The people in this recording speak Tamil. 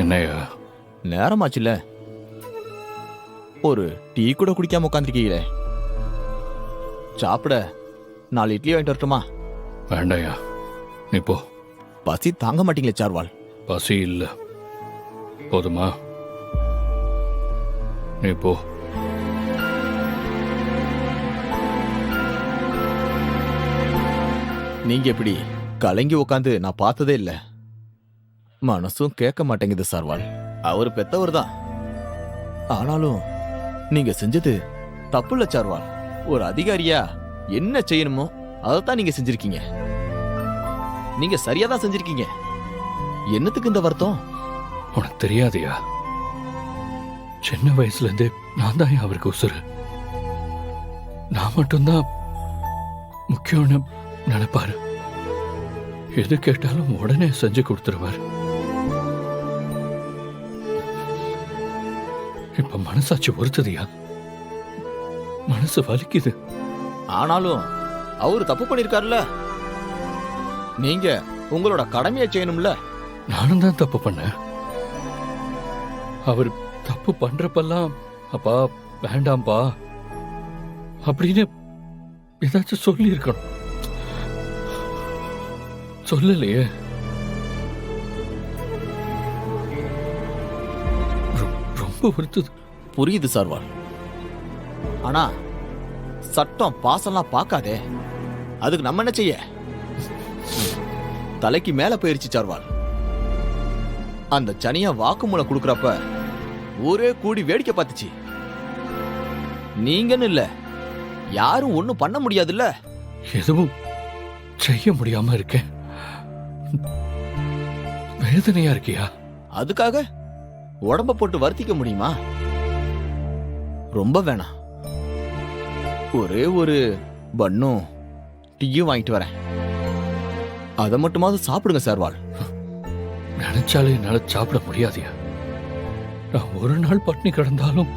என்னையா? நேரமாச்சுல, ஒரு டீ கூட குடிக்காம உட்காந்துருக்கீங்களே. சாப்பிட 4 இட்லி வாங்கிட்டு வரட்டுமா? வேண்டாயா, நீ போ. பசி தாங்க மாட்டீங்களே சார்வால். பசி இல்ல, போதுமா? நீ போ. நீங்க எப்படி கலங்கி உட்காந்து நான் பார்த்ததே இல்ல. மனசும் கேட்க மாட்டேங்குது சார்வால். அவர் பெத்தவர் தான், ஆனாலும் நீங்க செஞ்சது தப்பு இல்ல சார்வால். ஒரு அதிகாரியா என்ன செய்யணுமோ அதைத்தான் நீங்க செஞ்சிருக்கீங்க. நீங்க சரியா தான் செஞ்சிருக்கீங்க. என்னத்துக்கு இந்த வருத்தம்? உனக்கு தெரியாதையா, சின்ன வயசுல இருந்தே நான் தான் அவருக்கு உசுறு. நான் மட்டும்தான் முக்கியம்னு நினைப்பாரு. எது கேட்டாலும் உடனே செஞ்சு கொடுத்துருவார். இப்ப மனசாட்சி பொறுத்ததையா, மனசு வலிக்குது. ஆனாலும் அவரு தப்பு பண்ணிருக்காருல்ல, நீங்க உங்களோட கடமையை செய்யணும்ல. நானும் தான் தப்பு பண்ணேன். அவர் தப்பு பண்றப்பெல்லாம் அப்பா வேண்டாம்பா அப்படின்னு ஏதாச்சும் சொல்லி இருக்கணும். சொல்லலையே. ரொம்ப வருத்தது. புரியுது சார்வால். ஆனா சட்டம் பாசம்லாம் பார்க்காதே, அதுக்கு நம்ம என்ன செய்ய? தலைக்கு மேல போயிருச்சு சார்வால். அந்த சனியா வாக்குமூலம் கொடுக்கறப்ப ஊரே கூடி வேடிக்கை பார்த்துச்சு. நீங்கன்னு இல்ல, யாரும் ஒண்ணும் பண்ண முடியாதுல்ல. எதுவும் செய்ய முடியாம இருக்கேன். வேதனையா இருக்கியா? அதுக்காக உடம்ப போட்டு வருத்திக்க முடியுமா? ரொம்ப வேணாம். ஒரே ஒரு பன்னும் டீயும் வாங்கிட்டு வரேன். அதை மட்டுமாவது சாப்பிடுங்க சார்வால். நினைச்சாலே என்னால சாப்பிட முடியாதியா. நான் ஒரு நாள் பட்டினி கிடந்தாலும்